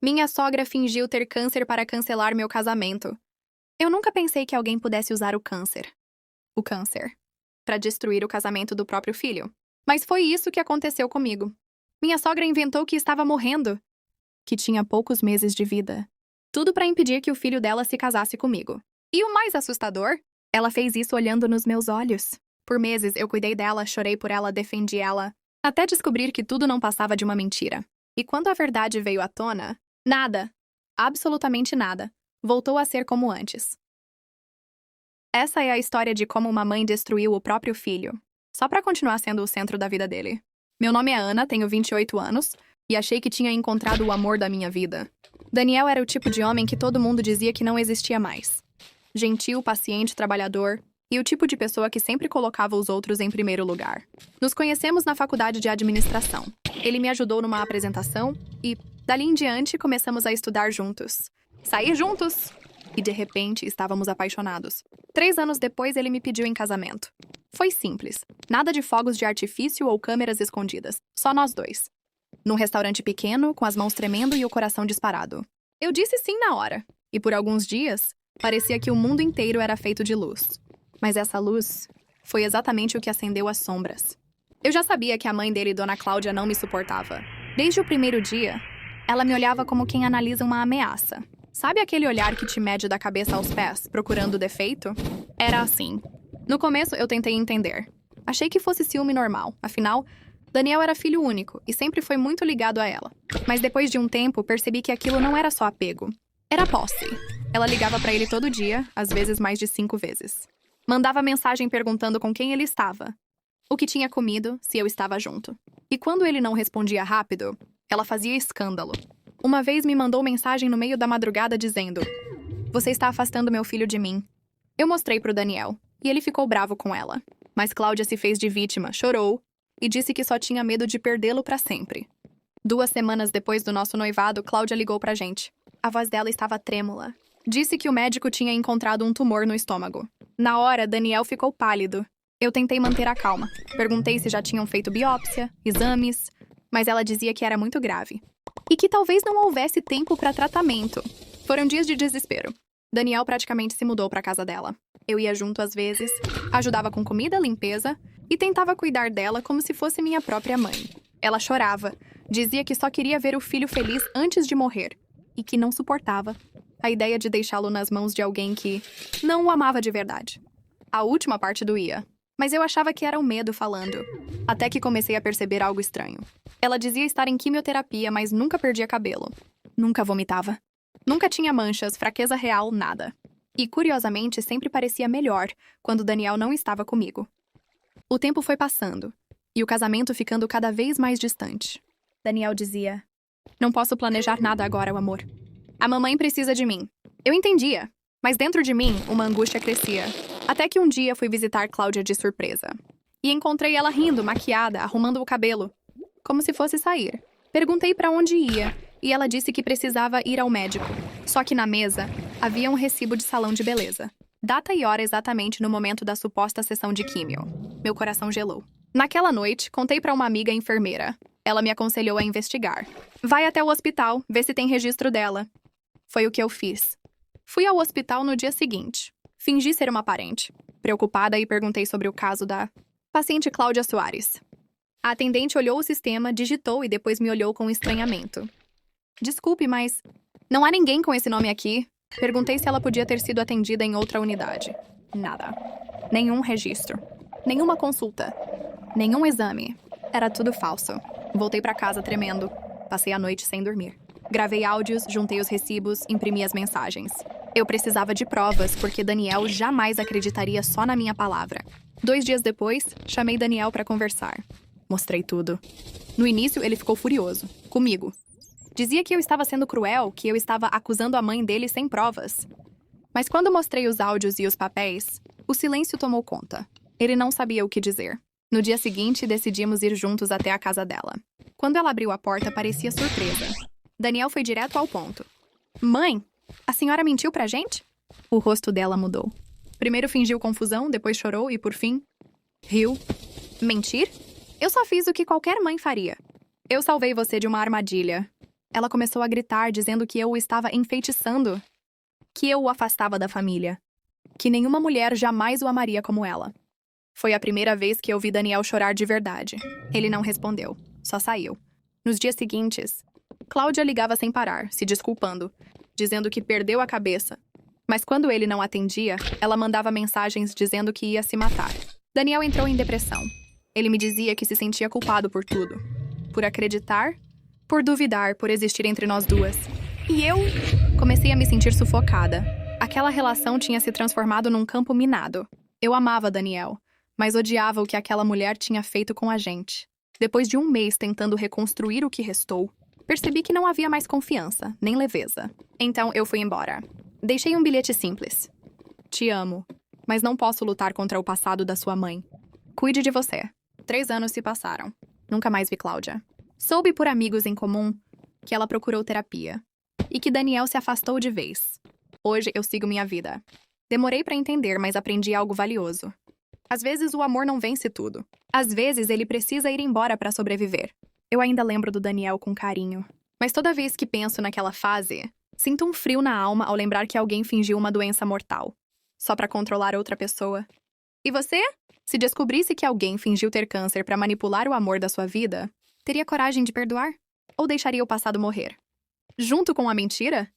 Minha sogra fingiu ter câncer para cancelar meu casamento. Eu nunca pensei que alguém pudesse usar o câncer, para destruir o casamento do próprio filho. Mas foi isso que aconteceu comigo. Minha sogra inventou que estava morrendo, que tinha poucos meses de vida. Tudo para impedir que o filho dela se casasse comigo. E o mais assustador? Ela fez isso olhando nos meus olhos. Por meses eu cuidei dela, chorei por ela, defendi ela, até descobrir que tudo não passava de uma mentira. E quando a verdade veio à tona, nada, absolutamente nada, voltou a ser como antes. Essa é a história de como uma mãe destruiu o próprio filho, só para continuar sendo o centro da vida dele. Meu nome é Ana, tenho 28 anos, e achei que tinha encontrado o amor da minha vida. Daniel era o tipo de homem que todo mundo dizia que não existia mais. Gentil, paciente, trabalhador, e o tipo de pessoa que sempre colocava os outros em primeiro lugar. Nos conhecemos na faculdade de administração. Ele me ajudou numa apresentação e, dali em diante, começamos a estudar juntos. Sair juntos! E, de repente, estávamos apaixonados. 3 anos depois, ele me pediu em casamento. Foi simples. Nada de fogos de artifício ou câmeras escondidas. Só nós dois. Num restaurante pequeno, com as mãos tremendo e o coração disparado. Eu disse sim na hora. E por alguns dias, parecia que o mundo inteiro era feito de luz. Mas essa luz foi exatamente o que acendeu as sombras. Eu já sabia que a mãe dele, Dona Cláudia, não me suportava. Desde o primeiro dia, ela me olhava como quem analisa uma ameaça. Sabe aquele olhar que te mede da cabeça aos pés, procurando defeito? Era assim. No começo, eu tentei entender. Achei que fosse ciúme normal. Afinal, Daniel era filho único e sempre foi muito ligado a ela. Mas depois de um tempo, percebi que aquilo não era só apego. Era posse. Ela ligava pra ele todo dia, às vezes mais de 5 vezes. Mandava mensagem perguntando com quem ele estava, o que tinha comido, se eu estava junto. E quando ele não respondia rápido, ela fazia escândalo. Uma vez me mandou mensagem no meio da madrugada dizendo: "Você está afastando meu filho de mim." Eu mostrei pro Daniel, e ele ficou bravo com ela. Mas Cláudia se fez de vítima, chorou, e disse que só tinha medo de perdê-lo para sempre. 2 semanas depois do nosso noivado, Cláudia ligou pra gente. A voz dela estava trêmula. Disse que o médico tinha encontrado um tumor no estômago. Na hora, Daniel ficou pálido. Eu tentei manter a calma. Perguntei se já tinham feito biópsia, exames, mas ela dizia que era muito grave. E que talvez não houvesse tempo para tratamento. Foram dias de desespero. Daniel praticamente se mudou para casa dela. Eu ia junto às vezes, ajudava com comida, limpeza e tentava cuidar dela como se fosse minha própria mãe. Ela chorava, dizia que só queria ver o filho feliz antes de morrer e que não suportava a ideia de deixá-lo nas mãos de alguém que não o amava de verdade. A última parte doía, mas eu achava que era o medo falando, até que comecei a perceber algo estranho. Ela dizia estar em quimioterapia, mas nunca perdia cabelo. Nunca vomitava. Nunca tinha manchas, fraqueza real, nada. E, curiosamente, sempre parecia melhor quando Daniel não estava comigo. O tempo foi passando, e o casamento ficando cada vez mais distante. Daniel dizia: "Não posso planejar nada agora, amor. A mamãe precisa de mim." Eu entendia, mas dentro de mim, uma angústia crescia. Até que um dia fui visitar Cláudia de surpresa. E encontrei ela rindo, maquiada, arrumando o cabelo, como se fosse sair. Perguntei para onde ia, e ela disse que precisava ir ao médico. Só que na mesa, havia um recibo de salão de beleza. Data e hora exatamente no momento da suposta sessão de químio. Meu coração gelou. Naquela noite, contei para uma amiga enfermeira. Ela me aconselhou a investigar. "Vai até o hospital, vê se tem registro dela." Foi o que eu fiz. Fui ao hospital no dia seguinte. Fingi ser uma parente. Preocupada, e perguntei sobre o caso da paciente Cláudia Soares. A atendente olhou o sistema, digitou e depois me olhou com estranhamento. "Desculpe, mas não há ninguém com esse nome aqui." Perguntei se ela podia ter sido atendida em outra unidade. Nada. Nenhum registro. Nenhuma consulta. Nenhum exame. Era tudo falso. Voltei para casa tremendo. Passei a noite sem dormir. Gravei áudios, juntei os recibos, imprimi as mensagens. Eu precisava de provas, porque Daniel jamais acreditaria só na minha palavra. 2 dias depois, chamei Daniel para conversar. Mostrei tudo. No início, ele ficou furioso. Comigo. Dizia que eu estava sendo cruel, que eu estava acusando a mãe dele sem provas. Mas quando mostrei os áudios e os papéis, o silêncio tomou conta. Ele não sabia o que dizer. No dia seguinte, decidimos ir juntos até a casa dela. Quando ela abriu a porta, parecia surpresa. Daniel foi direto ao ponto. "Mãe, a senhora mentiu pra gente?" O rosto dela mudou. Primeiro fingiu confusão, depois chorou e, por fim, riu. "Mentir? Eu só fiz o que qualquer mãe faria. Eu salvei você de uma armadilha." Ela começou a gritar, dizendo que eu o estava enfeitiçando, que eu o afastava da família, que nenhuma mulher jamais o amaria como ela. Foi a primeira vez que eu vi Daniel chorar de verdade. Ele não respondeu, só saiu. Nos dias seguintes, Cláudia ligava sem parar, se desculpando, dizendo que perdeu a cabeça. Mas quando ele não atendia, ela mandava mensagens dizendo que ia se matar. Daniel entrou em depressão. Ele me dizia que se sentia culpado por tudo. Por acreditar, por duvidar, por existir entre nós duas. E eu comecei a me sentir sufocada. Aquela relação tinha se transformado num campo minado. Eu amava Daniel, mas odiava o que aquela mulher tinha feito com a gente. Depois de um mês tentando reconstruir o que restou, percebi que não havia mais confiança, nem leveza. Então eu fui embora. Deixei um bilhete simples. Te amo, mas não posso lutar contra o passado da sua mãe. Cuide de você. 3 anos se passaram. Nunca mais vi Cláudia. Soube por amigos em comum que ela procurou terapia e que Daniel se afastou de vez. Hoje eu sigo minha vida. Demorei para entender, mas aprendi algo valioso. Às vezes o amor não vence tudo. Às vezes ele precisa ir embora para sobreviver. Eu ainda lembro do Daniel com carinho. Mas toda vez que penso naquela fase, sinto um frio na alma ao lembrar que alguém fingiu uma doença mortal, só para controlar outra pessoa. E você? Se descobrisse que alguém fingiu ter câncer para manipular o amor da sua vida, teria coragem de perdoar? Ou deixaria o passado morrer? Junto com a mentira?